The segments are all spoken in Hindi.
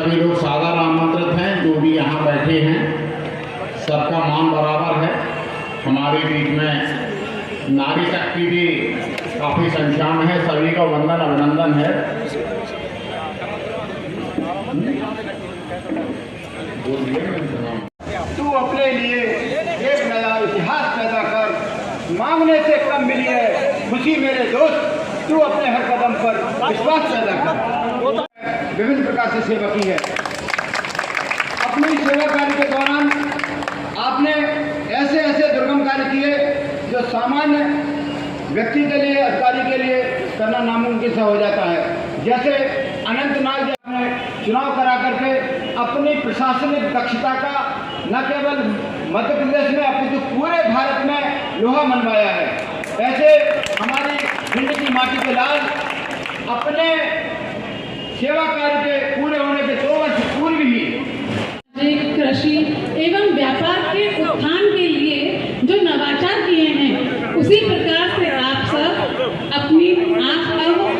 सभी लोग सादर आमंत्रित हैं, जो भी यहाँ बैठे हैं सबका मान बराबर है। हमारे बीच में नारी शक्ति भी काफ़ी संख्या में है, सभी का वंदन अभिनंदन है। तू अपने लिए एक नया इतिहास पैदा कर, मांगने से कम मिली है खुशी मेरे दोस्त, तू अपने हर कदम पर विश्वास पैदा कर। विभिन्न प्रकार से सेवा की है। अपनी सेवा कार्य के दौरान आपने ऐसे ऐसे दुर्गम कार्य किए जो सामान्य व्यक्ति के लिए, अधिकारी के लिए करना नामुमकिन सा हो जाता है। जैसे अनंतनाग में चुनाव करा करके अपनी प्रशासनिक दक्षता का न केवल मध्य प्रदेश में अपितु पूरे भारत में लोहा मनवाया है। ऐसे हमारी भिंड की माटी के लाल अपने सेवा कार्य के पूरे होने के 2 वर्ष पूर्व ही कृषि एवं व्यापार के उत्थान के लिए जो नवाचार किए हैं, उसी प्रकार से आप सब अपनी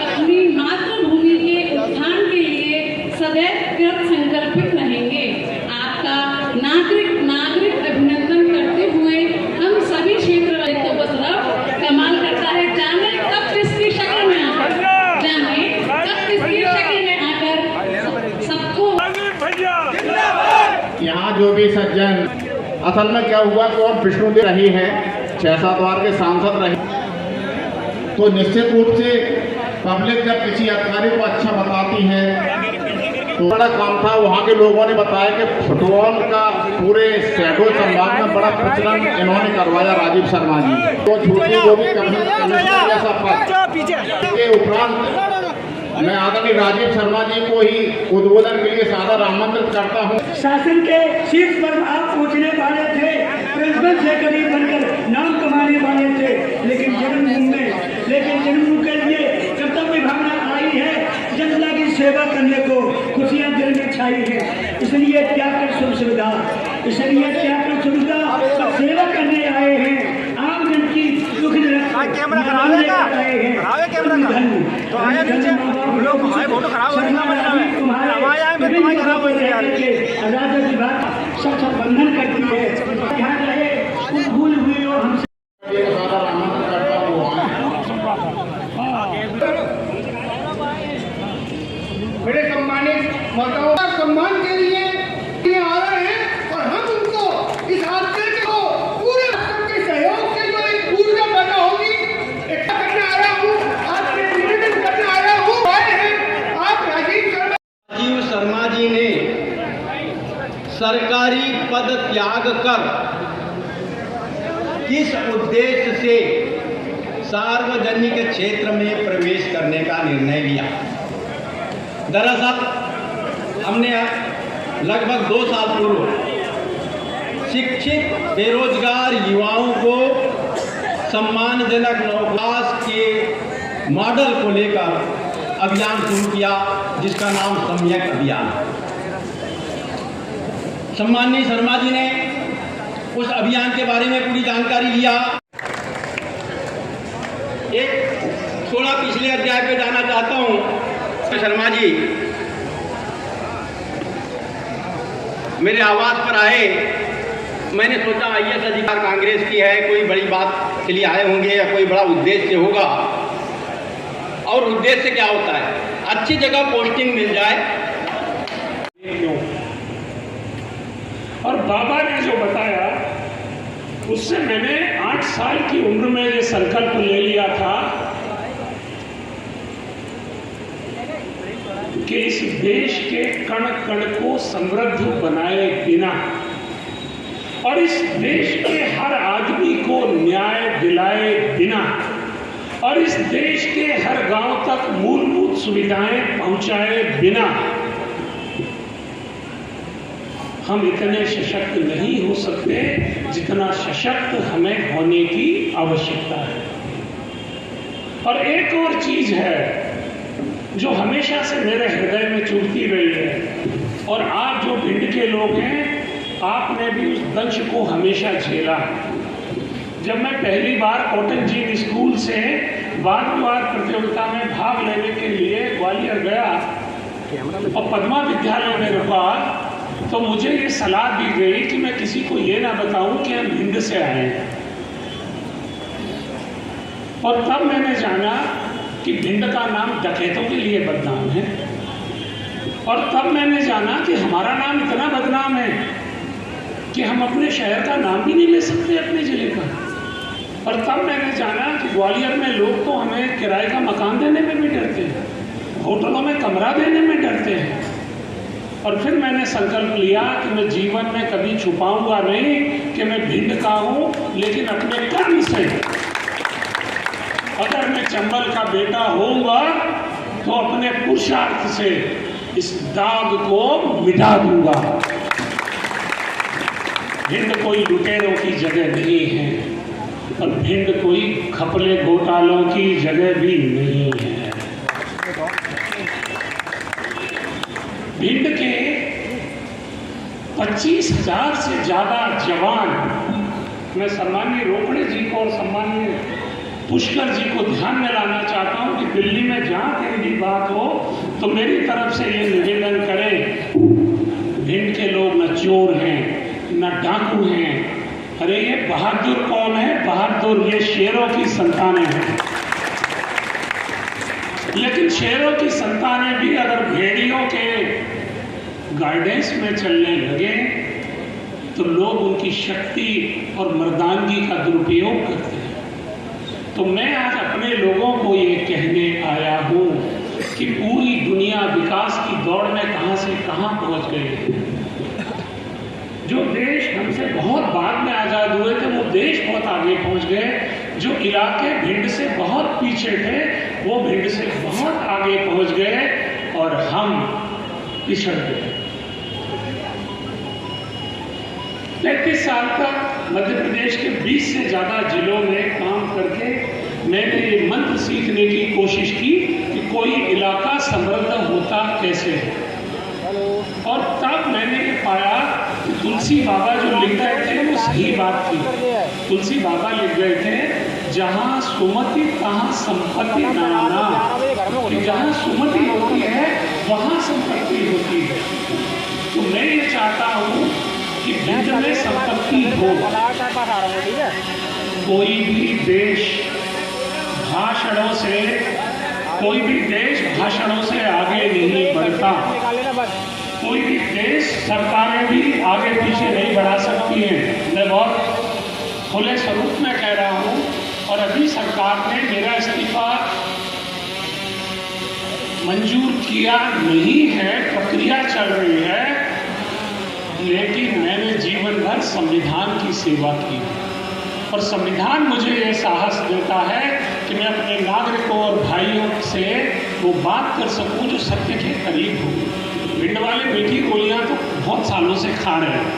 अपनी मातृभूमि के उत्थान के लिए सदैव कृत संकल्पित रहेंगे। आपका नागरिक अभिनंदन करते हुए हम सभी क्षेत्र वाले तो बस कमाल करता है, जाने कब किसकी शक्ल में आकर सबको यहाँ जो भी सज्जन, असल में क्या हुआ कि और विष्णुदेव रही है 6-7 बार के सांसद रहे, तो निश्चित रूप से पब्लिक जब किसी अधिकारी को अच्छा बताती है तो बड़ा काम था। वहाँ के लोगों ने बताया कि फुटबॉल का पूरे शहडोल संभाग में बड़ा प्रचलन इन्होंने करवाया राजीव शर्मा जी, तो छोटी वो भी जैसा पद के उपरांत मैं आदरणीय राजीव शर्मा जी को ही उद्बोधन के लिए सादर आमंत्रित करता हूँ। शासन के शीर्ष पर आप पहुँचने वाले थे, प्रिंसिपल सेक्रेटरी बनकर नाम कमाने वाले थे, लेकिन जन्मभूमि के लिए कर्तव्य भावना आई है, जनता की सेवा करने को खुशियाँ दिल में छाई है। इसलिए त्याग कर सुविधा सेवा करने आए हैं, आम जन की दुख आए हैं। राजद विभाग सबसे बंधन करती है, यहाँ रहे भूल हुई हो हमसे। बड़े सम्मानित माताओं का सम्मान के लिए आ रहे हैं और हम उनको इस हादसे को पूरे राष्ट्र के सहयोग से जो एक ऊर्जा पैदा होगी इकट्ठा करने आ रहा हूँ, आपसे निवेदन करने आ रहा हूँ। आए हैं आप राजीव शर्मा जी ने सरकारी पद त्याग कर किस उद्देश्य से सार्वजनिक क्षेत्र में प्रवेश करने का निर्णय लिया। दरअसल हमने लगभग 2 साल पूर्व शिक्षित बेरोजगार युवाओं को सम्मानजनक नौकरी के मॉडल को लेकर अभियान शुरू किया, जिसका नाम सम्यक अभियान। सम्माननीय शर्मा जी ने उस अभियान के बारे में पूरी जानकारी लिया। एक थोड़ा पिछले अध्याय पे जाना चाहता हूँ। शर्मा जी मेरे आवाज पर आए, मैंने सोचा IAS अधिकार कांग्रेस की है, कोई बड़ी बात के लिए आए होंगे या कोई बड़ा उद्देश्य होगा। और उद्देश्य क्या होता है, अच्छी जगह पोस्टिंग मिल जाए। और बाबा ने जो बताया उससे मैंने 8 साल की उम्र में ये संकल्प ले लिया था कि इस देश के कण कण को समृद्ध बनाए बिना और इस देश के हर आदमी को न्याय दिलाए बिना और इस देश के हर गांव तक मूलभूत सुविधाएं पहुंचाए बिना हम इतने सशक्त नहीं हो सकते जितना सशक्त हमें होने की आवश्यकता है। और एक और चीज है जो हमेशा से मेरे हृदय में चुभती रही है, और आप जो भिंड के लोग हैं आपने भी उस दंश को हमेशा झेला। जब मैं पहली बार कॉटन जीन स्कूल से वाद विवाद प्रतियोगिता में भाग लेने के लिए ग्वालियर गया और पद्मा विद्यालय में रुका तो मुझे ये सलाह दी गई कि मैं किसी को ये ना बताऊं कि हम भिंड से आए हैं। और तब मैंने जाना कि भिंड का नाम डकैतों के लिए बदनाम है। और तब मैंने जाना कि हमारा नाम इतना बदनाम है कि हम अपने शहर का नाम भी नहीं ले सकते अपने जिले का। और तब मैंने जाना कि ग्वालियर में लोग तो हमें किराए का मकान देने में भी डरते हैं, होटलों में कमरा देने में डरते हैं। और फिर मैंने संकल्प लिया कि मैं जीवन में कभी छुपाऊंगा नहीं कि मैं भिंड का हूँ, लेकिन अपने कर्म से अगर मैं चंबल का बेटा होऊंगा तो अपने पुरुषार्थ से इस दाग को मिटा दूंगा। भिंड कोई लुटेरों की जगह नहीं है और भिंड कोई खपले घोटालों की जगह भी नहीं है। भिंड के 25,000 से ज़्यादा जवान, मैं सम्माननीय रोकड़े जी को और सम्माननीय पुष्कर जी को ध्यान में लाना चाहता हूं कि दिल्ली में जहां कहीं भी बात हो तो मेरी तरफ से ये निवेदन करें, भिंड के लोग न चोर हैं न डाकू हैं। अरे ये बहादुर कौन है? बहादुर ये शेरों की संतानें हैं। लेकिन शेरों की संतानें भी अगर भेड़ियों के गाइडेंस में चलने लगे तो लोग उनकी शक्ति और मर्दानगी का दुरुपयोग करते हैं। तो मैं आज अपने लोगों को ये कहने आया हूँ कि पूरी दुनिया विकास की दौड़ में कहाँ से कहाँ पहुँच गई है। जो देश हमसे बहुत बाद में आज़ाद हुए थे वो देश बहुत आगे पहुँच गए। जो इलाके भिंड से बहुत पीछे थे वो भिंड से बहुत आगे पहुँच गए और हम पिछड़ गए। 35 साल तक मध्य प्रदेश के 20 से ज़्यादा जिलों में काम करके मैंने ये मंत्र सीखने की कोशिश की कि कोई इलाका समृद्ध होता कैसे है। और तब मैंने ये पाया कि तुलसी बाबा जो लिख गए थे वो सही बात थी। तुलसी बाबा लिख गए थे, जहाँ सुमति तहाँ संपत्ति नाना, कि जहाँ सुमति होती है वहाँ संपत्ति होती है। तो मैं ये चाहता हूँ कि भिंड में संपत्ति हो। कोई भी देश भाषणों से आगे नहीं बढ़ता। कोई भी देश सरकारें भी आगे पीछे नहीं बढ़ा सकती हैं। मैं बहुत खुले स्वरूप में कह रहा हूँ। और अभी सरकार ने मेरा इस्तीफा मंजूर किया नहीं है, प्रक्रिया चल रही है, लेकिन मैंने जीवन भर संविधान की सेवा की और संविधान मुझे ये साहस देता है कि मैं अपने नागरिकों और भाइयों से वो बात कर सकूं जो सत्य के करीब हो। भिंड वाले मीठी गोलियां तो बहुत सालों से खा रहे हैं।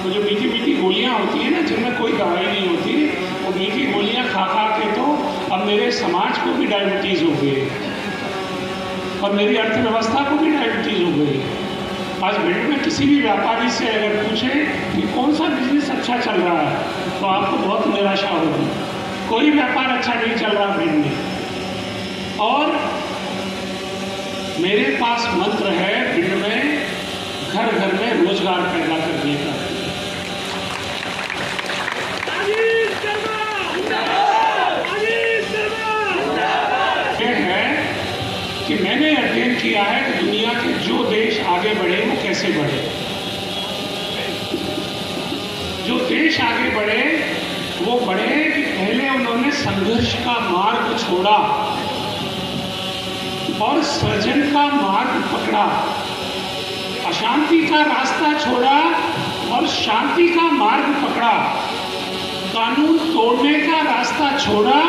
वो जो मीठी मीठी गोलियां होती है ना, जिनमें कोई दवाई नहीं होती, वो मीठी गोलियां खा खा के तो अब मेरे समाज को भी डायबिटीज़ हो गई और मेरी अर्थव्यवस्था को भी डायबिटीज़ हो गई। आज भिंड में किसी भी व्यापारी से अगर पूछें कि कौन सा बिजनेस अच्छा चल रहा है तो आपको बहुत निराशा होगी। कोई व्यापार अच्छा नहीं चल रहा भिंड में। और मेरे पास मंत्र है भिंड में घर घर में रोजगार पैदा करने का। यह है कि मैंने अध्ययन किया है कि दुनिया के जो देश आगे बढ़े वो कैसे बढ़े। जो देश आगे बढ़े वो बढ़े कि पहले उन्होंने संघर्ष का मार्ग छोड़ा और सृजन का मार्ग पकड़ा, अशांति का रास्ता छोड़ा और शांति का मार्ग पकड़ा, कानून तोड़ने का रास्ता छोड़ा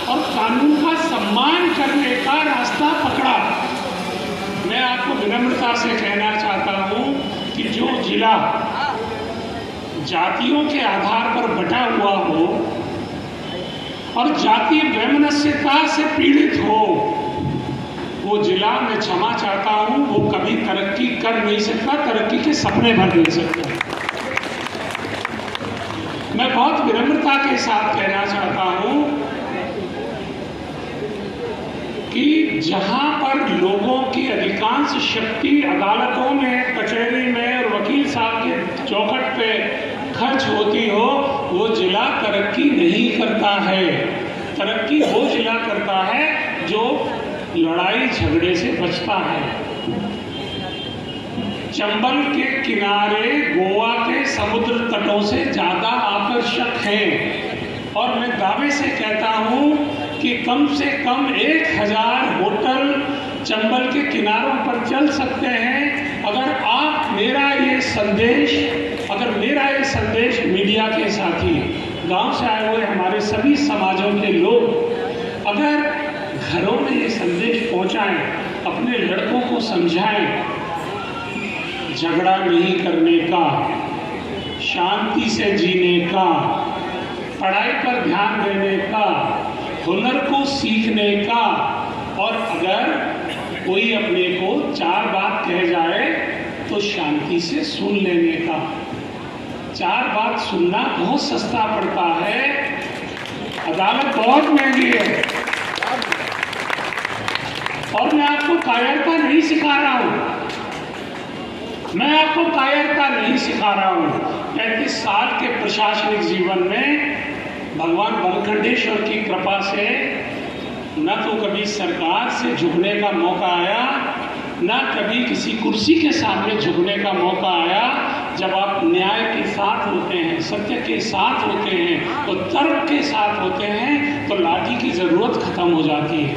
और कानून का सम्मान करने का रास्ता पकड़ा। मैं आपको विनम्रता से कहना चाहता हूं कि जो जिला जातियों के आधार पर बटा हुआ हो और जातीय वैमनस्यता से पीड़ित हो, वो जिला मैं क्षमा चाहता हूं वो कभी तरक्की कर नहीं सकता, तरक्की के सपने भर नहीं सकता। मैं बहुत विनम्रता के साथ कहना चाहता हूं कि जहां पर लोगों की अधिकांश शक्ति अदालतों में, कचहरी में और वकील साहब के चौखट पे खर्च होती हो, वो जिला तरक्की नहीं करता है। तरक्की वो जिला करता है जो लड़ाई झगड़े से बचता है। चंबल के किनारे गोवा के समुद्र तटों से ज्यादा आकर्षक हैं और मैं दावे से कहता हूं कि कम से कम 1000 होटल चंबल के किनारों पर चल सकते हैं अगर मेरा ये संदेश मीडिया के साथी, गांव से आए हुए हमारे सभी समाजों के लोग अगर घरों में ये संदेश पहुंचाएं, अपने लड़कों को समझाएं, झगड़ा नहीं करने का, शांति से जीने का, पढ़ाई पर ध्यान देने का, हुनर को सीखने का, और अगर कोई अपने को 4 बात कह जाए तो शांति से सुन लेने का। 4 बात सुनना बहुत सस्ता पड़ता है, अदालत बहुत महंगी है। और मैं आपको कायरता नहीं सिखा रहा हूं, 35 साल के प्रशासनिक जीवन में भगवान बलखंडेश्वर की कृपा से न तो कभी सरकार से झुकने का मौका आया, न कभी किसी कुर्सी के सामने झुकने का मौका आया। जब आप न्याय के साथ होते हैं, सत्य के साथ होते हैं और तर्क के साथ होते हैं तो लाठी की जरूरत खत्म हो जाती है।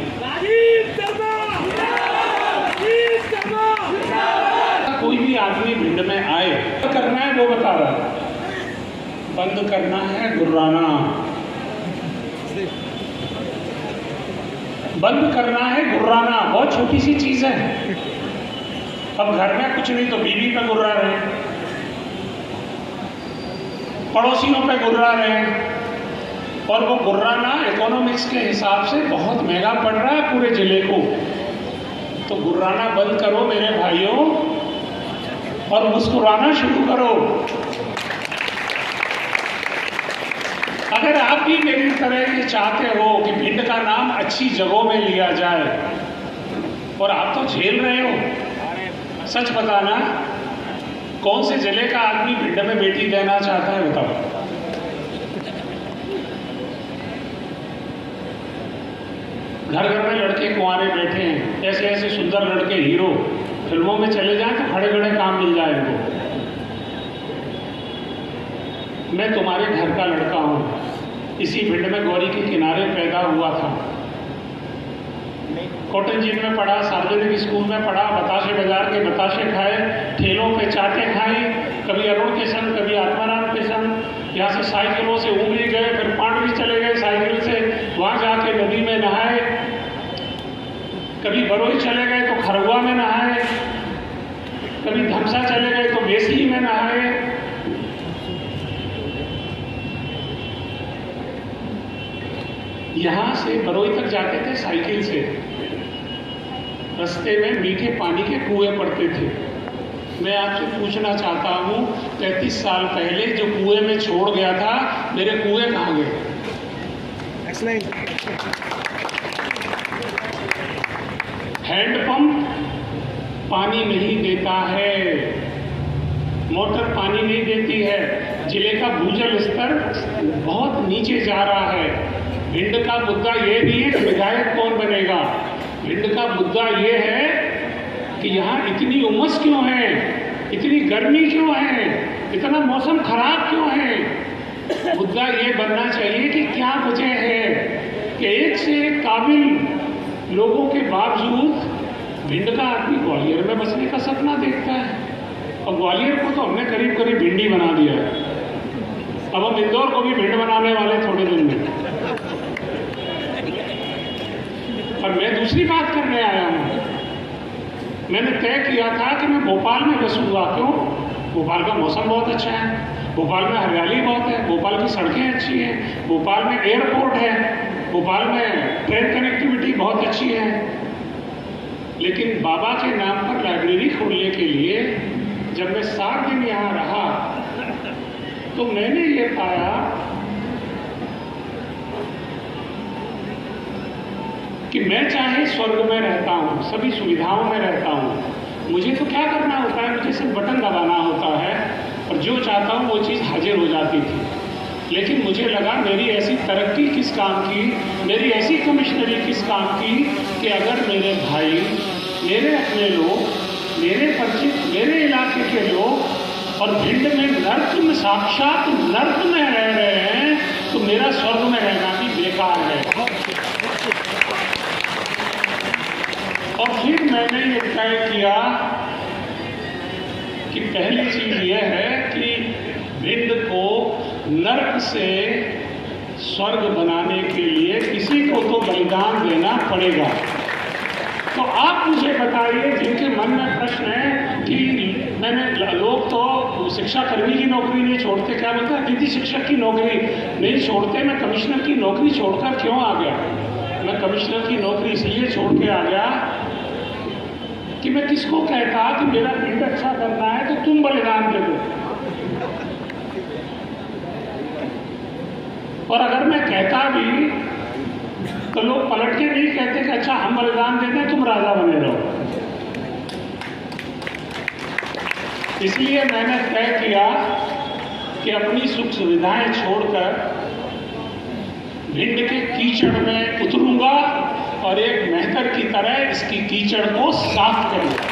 कोई भी आदमी भिंड में आए, करना है वो बता रहा है, बंद करना है गुर्राना, बंद करना है गुर्राना। बहुत छोटी सी चीज है। अब घर में कुछ नहीं तो बीवी पे गुर्रा रहे, पड़ोसियों पे गुर्रा रहे, और वो गुर्राना इकोनॉमिक्स के हिसाब से बहुत महंगा पड़ रहा है पूरे जिले को। तो गुर्राना बंद करो मेरे भाइयों और मुस्कुराना शुरू करो। अगर आप भी मेरी तरह ये चाहते हो कि भिंड का नाम अच्छी जगहों में लिया जाए, और आप तो झेल रहे हो, सच बताना कौन से जिले का आदमी भिंड में बेटी देना चाहता है, बताओ। घर घर में लड़के कुंवारे बैठे हैं, ऐसे ऐसे सुंदर लड़के हीरो, फिल्मों में चले जाएं तो खड़े खड़े काम मिल जाए इनको। मैं तुम्हारे घर का लड़का हूं, इसी भिंड में गौरी के किनारे पैदा हुआ था, कॉटन जीन में पढ़ा, सार्वजनिक स्कूल में पढ़ा, बताशे बाजार के बताशे खाए, ठेलों पे चाटे खाई, कभी अरुण के संग, कभी आत्माराम के संग। यहाँ से साइकिलों से उमरी गए, फिर पांडवी चले गए साइकिल से, वहाँ जाके नदी में नहाए, कभी बरोई चले गए तो खरगुआ में नहाए, कभी धमसा चले गए तो बेसी में नहाए। यहाँ से बरोई तक जाते थे साइकिल से, रास्ते में मीठे पानी के कुएं पड़ते थे। मैं आपसे पूछना चाहता हूँ, 33 साल पहले जो कुएं में छोड़ गया था, मेरे कुएं कहाँ गए? हैंडपंप पानी नहीं देता है, मोटर पानी नहीं देती है, जिले का भूजल स्तर बहुत नीचे जा रहा है। भिंड का मुद्दा ये नहीं है कि विधायक कौन बनेगा, भिंड का मुद्दा ये है कि यहाँ इतनी उमस क्यों है, इतनी गर्मी क्यों है, इतना मौसम खराब क्यों है। मुद्दा ये बनना चाहिए कि क्या वजह है कि एक से एक काबिल लोगों के बावजूद भिंड का आदमी ग्वालियर में बसने का सपना देखता है। और ग्वालियर को तो हमने करीब करीब भिंडी बना दिया है, अब हम इंदौर को भी भिंड बनाने वाले थोड़े दिन में। और मैं दूसरी बात करने आया हूँ, मैंने तय किया था कि मैं भोपाल में बसूंगा। क्यों? भोपाल का मौसम बहुत अच्छा है, भोपाल में हरियाली बहुत है, भोपाल की सड़कें अच्छी हैं, भोपाल में एयरपोर्ट है, भोपाल में ट्रेन कनेक्टिविटी बहुत अच्छी है। लेकिन बाबा के नाम पर लाइब्रेरी खोलने के लिए जब मैं 7 दिन यहाँ रहा तो मैंने ये पाया कि मैं चाहे स्वर्ग में रहता हूँ, सभी सुविधाओं में रहता हूँ, मुझे तो क्या करना होता है, मुझे सिर्फ बटन दबाना होता है और जो चाहता हूँ वो चीज़ हाजिर हो जाती थी। लेकिन मुझे लगा मेरी ऐसी तरक्की किस काम की, मेरी ऐसी कमिश्नरी किस काम की कि अगर मेरे भाई, मेरे अपने लोग, मेरे परिचित, मेरे इलाके के लोग और भिंड में नर्क में, साक्षात नर्क में रह रहे हैं, तो मेरा स्वर्ग में रहना भी बेकार है। और फिर मैंने ये तय किया कि पहली चीज यह है कि भिंड को नर्क से स्वर्ग बनाने के लिए किसी को तो बलिदान देना पड़ेगा। तो आप मुझे बताइए, जिनके मन में प्रश्न है कि मैंने, लोग तो शिक्षा कर्मी की नौकरी नहीं छोड़ते, क्या बोलते हैं, दीदी शिक्षक की नौकरी नहीं छोड़ते, मैं कमिश्नर की नौकरी छोड़कर क्यों आ गया? मैं कमिश्नर की नौकरी इसलिए छोड़ के आ गया कि मैं किसको कहता कि मेरा भिंड अच्छा करना है तो तुम बलिदान दे दो, और अगर मैं कहता भी तो लोग पलट के नहीं कहते कि अच्छा हम बलिदान देते हैं, तुम राजा बने रहो। इसलिए मैंने तय किया कि अपनी सुख सुविधाएं छोड़कर भिंड के कीचड़ में उतरूंगा और एक मेहतर की तरह इसकी कीचड़ को साफ करूंगा।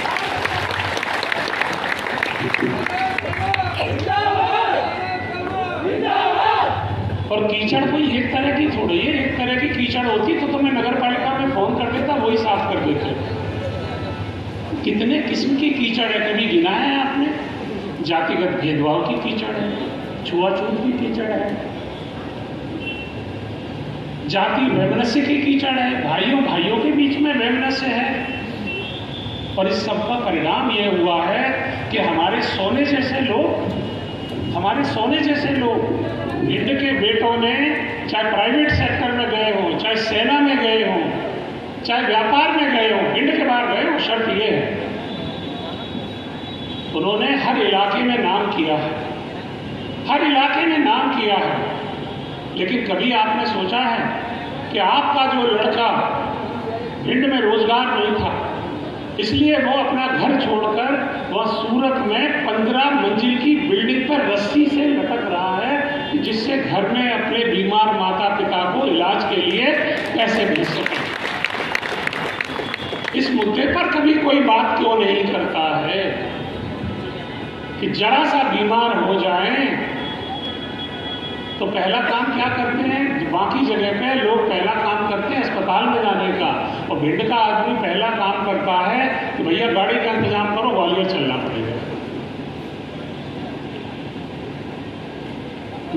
और कीचड़ कोई एक तरह की थोड़ी है, एक तरह की कीचड़ होती तो मैं नगर पालिका में फोन कर देता, वही साफ कर देते। कितने किस्म की कीचड़ है, कभी गिना है आपने? जातिगत भेदभाव की कीचड़ है, छुआछूत की कीचड़ है, जाति वैमनस्य की कीचड़ है, भाइयों भाइयों के बीच में वैमनस्य है। और इस सब का परिणाम यह हुआ है कि हमारे सोने जैसे लोग भिंड के बेटों ने चाहे प्राइवेट सेक्टर में गए हों, चाहे सेना में गए हों, चाहे व्यापार में गए हों, भिंड के बाहर गए हों, शर्त ये है उन्होंने हर इलाके में नाम किया है, हर इलाके में नाम किया है। लेकिन कभी आपने सोचा है कि आपका जो लड़का भिंड में रोजगार नहीं था, इसलिए वो अपना घर छोड़कर वह सूरत में 15 मंजिल की बिल्डिंग पर रस्सी से लटक रहा है, जिससे घर में अपने बीमार माता पिता को इलाज के लिए पैसे भेज सके। इस मुद्दे पर कभी कोई बात क्यों नहीं करता है कि जरा सा बीमार हो जाएं तो पहला काम क्या करते हैं? बाकी जगह पे लोग पहला काम करते हैं अस्पताल में जाने का, और भिंड का आदमी पहला काम करता है कि भैया गाड़ी का इंतजाम करो, ग्वालियर चलना पड़ेगा।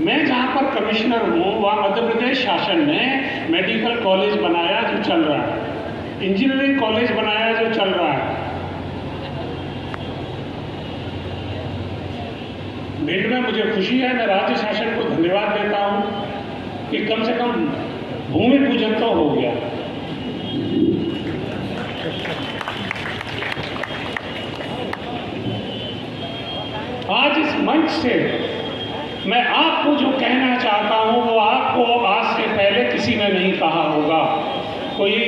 मैं जहाँ पर कमिश्नर हूँ वहाँ मध्य प्रदेश शासन ने मेडिकल कॉलेज बनाया जो चल रहा है, इंजीनियरिंग कॉलेज बनाया जो चल रहा है। भिंड में मुझे खुशी है, मैं राज्य शासन को धन्यवाद देता हूँ कि कम से कम भूमि पूजन तो हो गया। आज इस मंच से मैं आपको जो कहना चाहता हूँ वो आपको आज से पहले किसी ने नहीं कहा होगा। कोई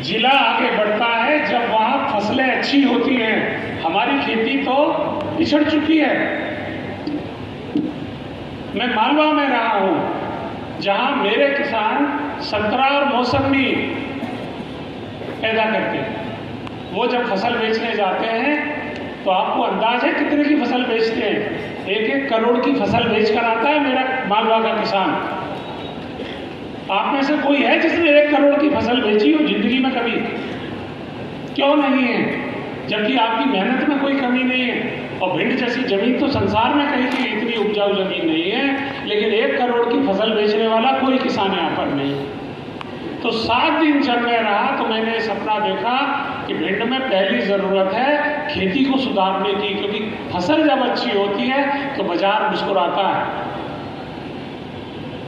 जिला आगे बढ़ता है जब वहाँ फसलें अच्छी होती हैं। हमारी खेती तो पिछड़ चुकी है। मैं मालवा में रहा हूँ जहाँ मेरे किसान संतरा और मौसमी पैदा करते हैं। वो जब फसल बेचने जाते हैं तो आपको अंदाज है कितने की फसल बेचते हैं? 1-1 करोड़ की फसल बेचकर आता है मेरा मालवा का किसान। आप में से कोई है जिसने 1 करोड़ की फसल बेची हो जिंदगी में कभी? क्यों नहीं है? जबकि आपकी मेहनत में कोई कमी नहीं है। और भिंड जैसी जमीन तो संसार में कहीं की इतनी उपजाऊ जमीन नहीं है, लेकिन 1 करोड़ की फसल बेचने वाला कोई किसान यहाँ पर नहीं। तो 7 दिन जब मैं रहा तो मैंने सपना देखा कि भिंड में पहली ज़रूरत है खेती को सुधारने की, क्योंकि फसल जब अच्छी होती है तो बाजार मुस्कुराता है।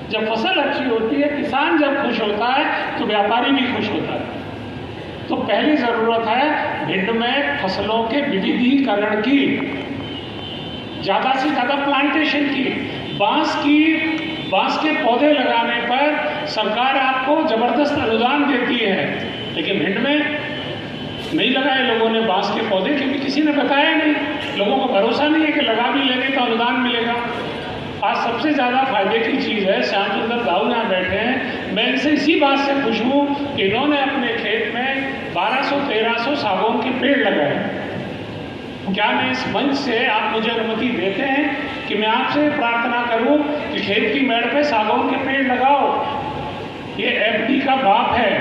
जब फसल अच्छी होती है, किसान जब खुश होता है तो व्यापारी भी खुश होता है। तो पहली ज़रूरत है भिंड में फसलों के विविधीकरण की, ज़्यादा से ज़्यादा प्लांटेशन की। बांस के पौधे लगाने पर सरकार आपको जबरदस्त अनुदान देती है, लेकिन भिंड में नहीं लगाए लोगों ने बांस के पौधे, क्योंकि किसी ने बताया नहीं, लोगों को भरोसा नहीं है कि लगा भी लेंगे तो अनुदान मिलेगा। आज सबसे ज़्यादा फायदे की चीज़ है, श्याम सुंदर दाऊ यहाँ बैठे हैं, मैं इनसे इसी बात से खुश हूँ कि इन्होंने अपने खेत में 1200-1300 सागौन के पेड़ लगाए। क्या मैं इस मंच से आप मुझे अनुमति देते हैं कि मैं आपसे प्रार्थना करूं कि खेत की मेड़ पे सागौन के पेड़ लगाओ? ये एफडी का बाप है।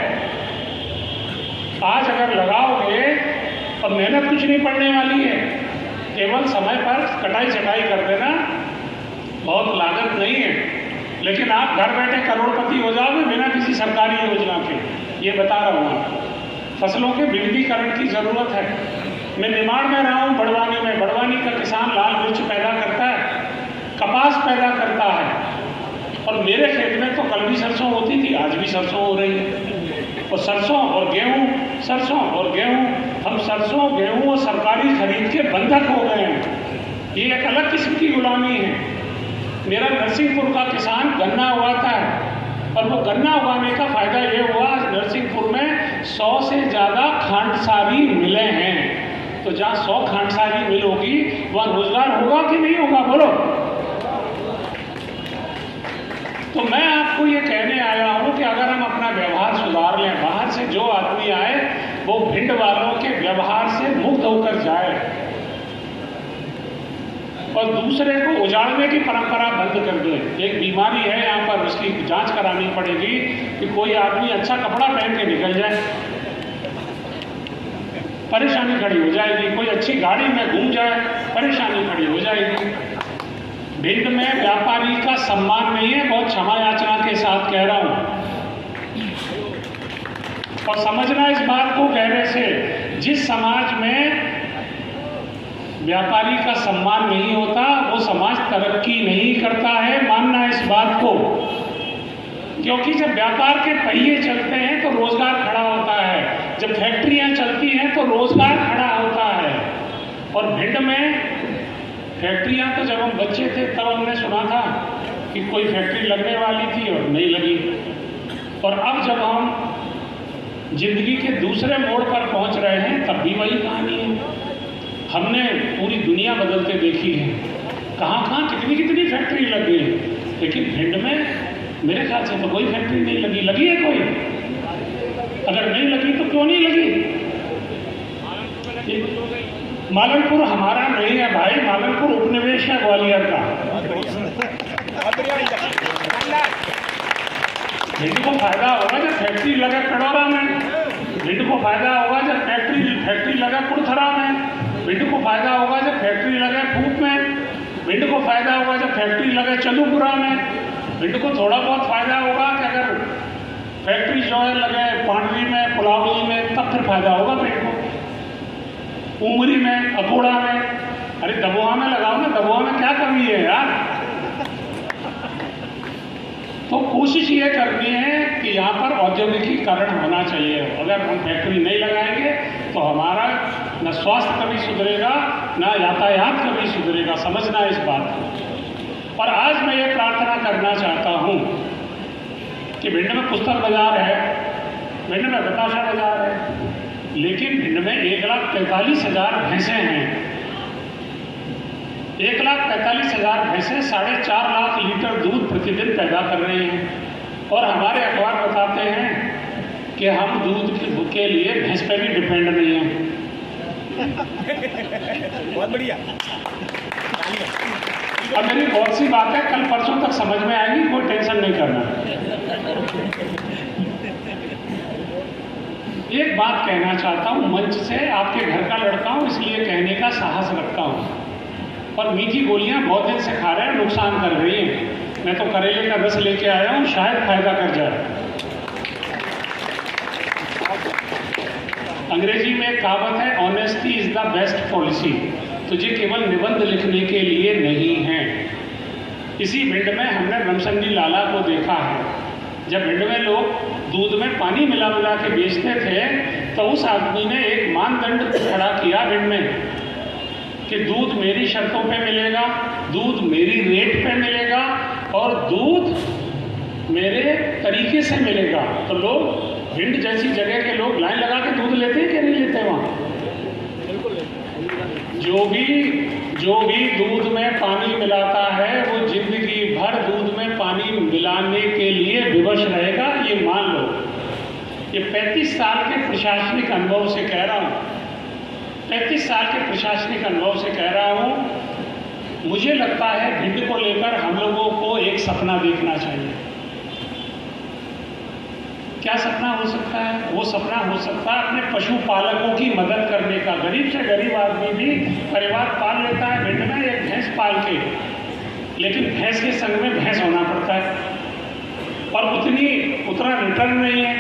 आज अगर लगाओगे और मेहनत कुछ नहीं पड़ने वाली है, केवल समय पर कटाई छटाई कर देना, बहुत लागत नहीं है, लेकिन आप घर बैठे करोड़पति हो जाओगे बिना किसी सरकारी योजना के, ये बता रहा हूँ। फसलों के विविधीकरण की ज़रूरत है। मैं निमाड़ में रहा हूँ, बड़वानी में। बड़वानी का किसान लाल मिर्च पैदा करता है, कपास पैदा करता है, और मेरे खेत में तो कल भी सरसों होती थी, आज भी सरसों हो रही है। और सरसों और गेहूँ, सरसों और गेहूँ, हम सरसों गेहूँ और सरकारी खरीद के बंधक हो गए हैं। ये एक अलग किस्म की गुलामी है। मेरा नरसिंहपुर का किसान गन्ना उगाता है, और वो गन्ना उगाने का फायदा ये हुआ, नरसिंहपुर में 100 से ज़्यादा खांडसारी मिलें हैं। तो जहाँ 100 खांडसारी मिल होगी वहाँ रोजगार होगा कि नहीं होगा, बोलो? तो मैं आपको ये कहने आया हूँ कि अगर हम अपना व्यवहार सुधार लें, बाहर से जो आदमी आए वो भिंड वालों के व्यवहार से मुक्त होकर जाए, और दूसरे को उजाड़ने की परंपरा बंद कर दे। एक बीमारी है यहाँ पर, उसकी जांच करानी पड़ेगी कि कोई आदमी अच्छा कपड़ा पहन के निकल जाए, परेशानी खड़ी हो जाएगी। कोई अच्छी गाड़ी में घूम जाए, परेशानी खड़ी हो जाएगी। भिंड में व्यापारी का सम्मान नहीं है, बहुत क्षमा याचना के साथ कह रहा हूँ, और समझना इस बात को गहरे से, जिस समाज में व्यापारी का सम्मान नहीं होता वो समाज तरक्की नहीं करता है, मानना इस बात को। क्योंकि जब व्यापार के पहिए चलते हैं तो रोजगार खड़ा होता है, जब फैक्ट्रियां चलती हैं तो रोजगार खड़ा होता है। और भिंड में फैक्ट्रियां तो जब हम बच्चे थे तब हमने सुना था कि कोई फैक्ट्री लगने वाली थी और नहीं लगी, और अब जब हम जिंदगी के दूसरे मोड़ पर पहुंच रहे हैं तब भी वही कहानी है। हमने पूरी दुनिया बदलते देखी है, कहाँ कितनी कितनी फैक्ट्री लग गई, लेकिन भिंड में मेरे ख्याल से तो कोई फैक्ट्री नहीं लगी। लगी है कोई? अगर नहीं लगी तो क्यों नहीं लगी? मालनपुर हमारा नहीं है भाई, मालनपुर उपनिवेश है ग्वालियर का। भिंड को फायदा होगा जब फैक्ट्री लगा कड़ौरा में, भिंड को फायदा होगा जब फैक्ट्री लगा कुड़थरा में, भिंड को फायदा होगा जब फैक्ट्री लगे फूट में, भिंड को फायदा होगा जब फैक्ट्री लगे चलूपुरा में, भिंड को थोड़ा बहुत फायदा होगा कि अगर फैक्ट्री जो है लगे पांडवी में, पुलावली में, तब फिर फायदा होगा भिंड को। उमरी में, अकोड़ा में, अरे दबोहा में लगाओ ना, दबोहा में क्या कमी है यार? तो कोशिश ये करनी है कि यहाँ पर औद्योगिकीकरण होना चाहिए। अगर हम फैक्ट्री नहीं लगाएंगे तो हमारा न स्वास्थ्य कभी सुधरेगा, न यातायात कभी सुधरेगा, समझना इस बात को। और आज मैं ये प्रार्थना करना चाहता हूँ कि भिंड में पुस्तक बाजार है, भिंड में बताशा बाजार है, लेकिन भिंड में 1,45,000 भैंसें हैं। 1,45,000 भैंसें 4.5 लाख लीटर दूध प्रतिदिन पैदा कर रही हैं, और हमारे अखबार बताते हैं कि हम दूध के लिए भैंस पे भी डिपेंड नहीं हैं। बहुत बढ़िया। अब मेरी बहुत सी बात है, कल परसों तक समझ में आएगी, कोई टेंशन नहीं करना। एक बात कहना चाहता हूँ मंच से, आपके घर का लड़का हूँ इसलिए कहने का साहस रखता हूँ। और मीठी गोलियां बहुत दिन से खा रहे हैं, नुकसान कर रही हैं। मैं तो करेले का रस लेके आया हूँ, शायद फायदा कर जाए। अंग्रेजी में एक कहावत है, honesty is the best policy. तो ये केवल निबंध लिखने के लिए नहीं है। इसी भिंड में हमने रमसंडी लाला को देखा है। जब भिंड में लोग दूध में पानी मिला मिला के बेचते थे तो उस आदमी ने एक मानदंड खड़ा किया भिंड में कि दूध मेरी शर्तों पे मिलेगा, दूध मेरी रेट पे मिलेगा, और दूध मेरे तरीके से मिलेगा। तो लोग भिंड जैसी जगह के लोग लाइन लगा के दूध लेते हैं कि नहीं लेते वहाँ? जो भी दूध में पानी मिलाता है वो जिंदगी भर दूध में पानी मिलाने के लिए विवश रहेगा, ये मान लो। ये 35 साल के प्रशासनिक अनुभव से कह रहा हूँ, 35 साल के प्रशासनिक अनुभव से कह रहा हूँ। मुझे लगता है भिंड को लेकर हम लोगों को एक सपना देखना चाहिए। क्या सपना हो सकता है? वो सपना हो सकता है अपने पशुपालकों की मदद करने का। गरीब से गरीब आदमी भी परिवार पाल लेता है भिंड में एक भैंस पाल के, लेकिन भैंस के संग में भैंस होना पड़ता है और उतना रिटर्न नहीं है।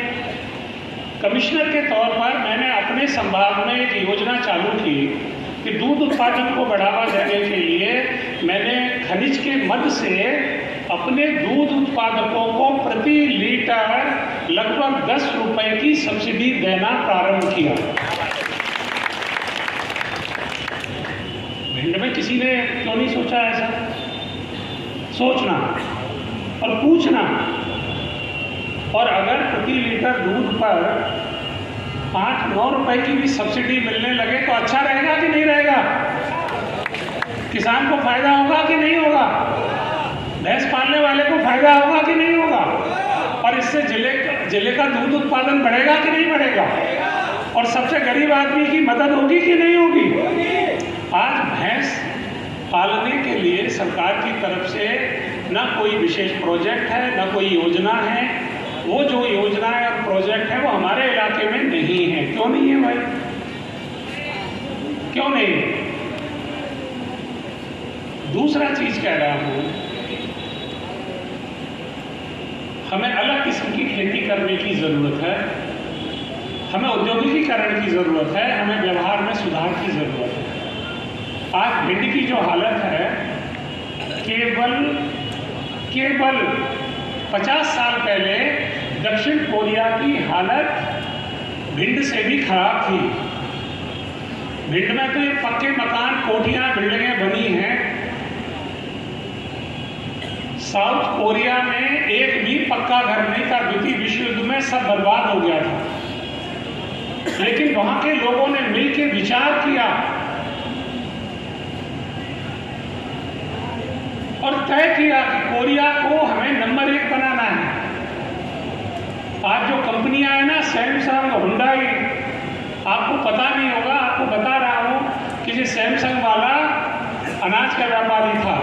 कमिश्नर के तौर पर मैंने अपने संभाग में एक योजना चालू की कि दूध उत्पादन को बढ़ावा देने के लिए मैंने खनिज के मद से अपने दूध उत्पादकों को प्रति लीटर लगभग 10 रुपए की सब्सिडी देना प्रारंभ किया। भिंड में किसी ने क्यों नहीं सोचा ऐसा? सोचना और पूछना। और अगर प्रति लीटर दूध पर 8-9 रुपए की भी सब्सिडी मिलने लगे तो अच्छा रहेगा कि नहीं रहेगा? किसान को फायदा होगा कि नहीं होगा? भैंस पालने वाले को फायदा होगा कि नहीं होगा? और इससे जिले का दूध उत्पादन बढ़ेगा कि नहीं बढ़ेगा? और सबसे गरीब आदमी की मदद होगी कि नहीं होगी? आज भैंस पालने के लिए सरकार की तरफ से ना कोई विशेष प्रोजेक्ट है, ना कोई योजना है। वो जो योजना है और प्रोजेक्ट है वो हमारे इलाके में नहीं है। क्यों नहीं है भाई? क्यों नहीं है? दूसरा चीज कह रहा हूं, हमें अलग किस्म की खेती करने की जरूरत है, हमें औद्योगिकीकरण की जरूरत है, हमें व्यवहार में सुधार की जरूरत है। आज भिंड की जो हालत है, केवल 50 साल पहले दक्षिण कोरिया की हालत भिंड से भी खराब थी। भिंड में तो ये पक्के मकान, कोठियां, बिल्डिंगें बनी हैं। साउथ कोरिया में एक भी पक्का घर नहीं था। द्वितीय विश्व युद्ध में सब बर्बाद हो गया था। लेकिन वहां के लोगों ने मिलकर विचार किया और तय किया कि कोरिया को हमें नंबर 1 बनाना है। आज जो कंपनियां हैं ना, सैमसंग, हुंडई, आपको पता नहीं होगा, आपको बता रहा हूं कि जो सैमसंग वाला अनाज का व्यापारी था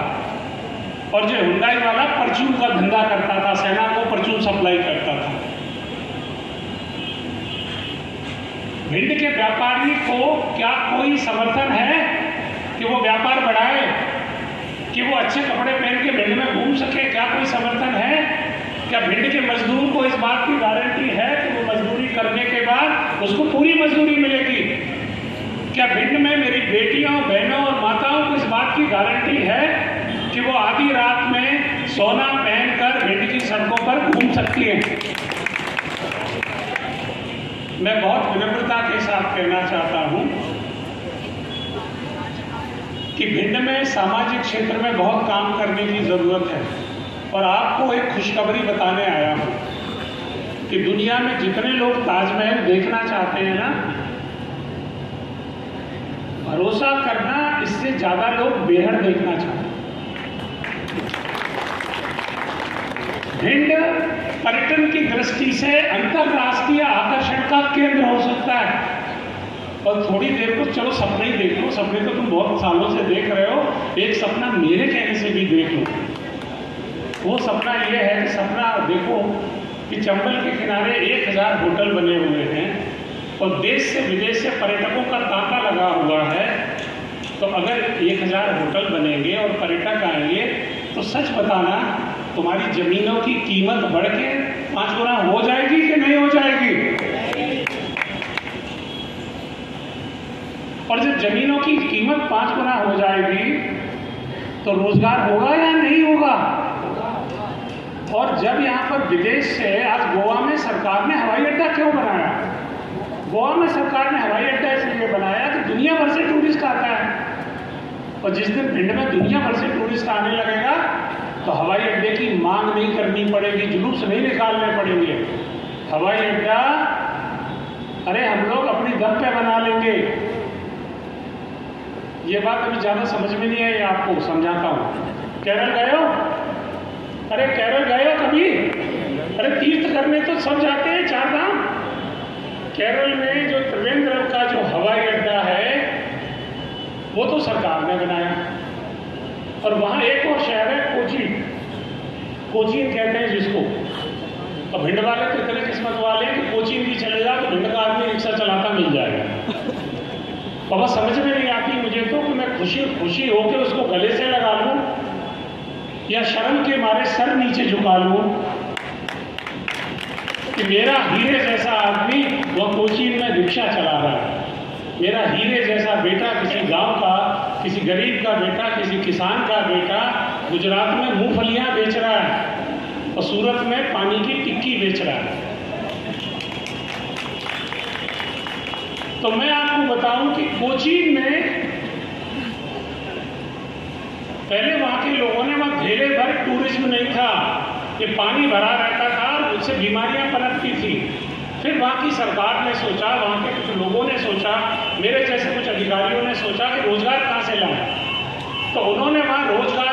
और जो हुंडई वाला परचून का धंधा करता था, सेना को परचून सप्लाई करता था। भिंड के व्यापारी को क्या कोई समर्थन है कि वो व्यापार बढ़ाए, कि वो अच्छे कपड़े पहन के भिंड में घूम सके? क्या कोई समर्थन है? क्या भिंड के मजदूर को इस बात की गारंटी है कि वो मजदूरी करने के बाद उसको पूरी मजदूरी मिलेगी? क्या भिंड में मेरी बेटियों, बहनों और माताओं को इस बात की गारंटी है कि वो आधी रात में सोना पहनकर भिंड की सड़कों पर घूम सकती हैं? मैं बहुत विनम्रता के साथ कहना चाहता हूं कि भिंड में सामाजिक क्षेत्र में बहुत काम करने की जरूरत है। और आपको एक खुशखबरी बताने आया हूं कि दुनिया में जितने लोग ताजमहल देखना चाहते हैं ना, भरोसा करना, इससे ज्यादा लोग बेहड़ देखना चाहते हैं। भिंड पर्यटन की दृष्टि से अंतरराष्ट्रीय आकर्षण का केंद्र हो सकता है। और थोड़ी देर को चलो सपने ही देख लो, सपने तो तुम बहुत सालों से देख रहे हो, एक सपना मेरे कहने से भी देख लो। वो सपना ये है कि सपना देखो कि चंबल के किनारे 1000 होटल बने हुए हैं और देश से विदेश से पर्यटकों का तांता लगा हुआ है। तो अगर 1000 होटल बनेंगे और पर्यटक आएंगे तो सच बताना, तुम्हारी जमीनों की कीमत बढ़ के 5 गुना हो जाएगी कि नहीं हो जाएगी? और जब जमीनों की कीमत 5 गुना हो जाएगी तो रोजगार होगा या नहीं होगा? और जब यहाँ पर विदेश से, आज गोवा में सरकार ने हवाई अड्डा क्यों बनाया? गोवा में सरकार ने हवाई अड्डा इसलिए बनाया कि दुनिया भर से टूरिस्ट आता है। और जिस दिन भिंड में दुनिया भर से टूरिस्ट आने लगेगा तो हवाई अड्डे की मांग नहीं करनी पड़ेगी, जुलूस नहीं निकालने पड़ेंगे। हवाई अड्डा अरे हम लोग अपनी दम पे बना लेंगे। ये बात अभी ज़्यादा समझ में नहीं आई, आपको समझाता हूँ। केरल गए हो? अरे केरल गए हो कभी? अरे तीर्थ करने तो सब जाते हैं, 4 धाम। केरल में जो त्रिवेंद्रम का जो हवाई अड्डा है वो तो सरकार ने बनाया, और वहाँ एक और शहर है कोचीन, कोचीन कहते हैं जिसको। अब भिंड वाले तो इतने किस्मत वाले हैं कि कोचीन भी चलेगा तो भिंड का आदमी रिक्शा चलाता मिल जाएगा। और बस समझ में नहीं आती मुझे तो कि मैं खुशी होकर उसको गले से लगा लूं या शर्म के मारे सर नीचे झुका लूं कि मेरा हीरे जैसा आदमी वह कोचीन में रिक्शा चला रहा है, मेरा हीरे जैसा बेटा किसी गांव का, किसी गरीब का बेटा, किसी किसान का बेटा गुजरात में मूंगफलियां बेच रहा है और सूरत में पानी की टिक्की बेच रहा है। तो मैं आपको बताऊं कि कोचीन में पहले वहां के लोगों ने वहां धेले भर टूरिज्म नहीं था, ये पानी भरा रहता था और उससे बीमारियां पनपती थी। फिर वहाँ की सरकार ने सोचा, वहाँ के कुछ लोगों ने सोचा, मेरे जैसे कुछ अधिकारियों ने सोचा कि रोजगार कहाँ से लाएं, तो उन्होंने वहाँ रोजगार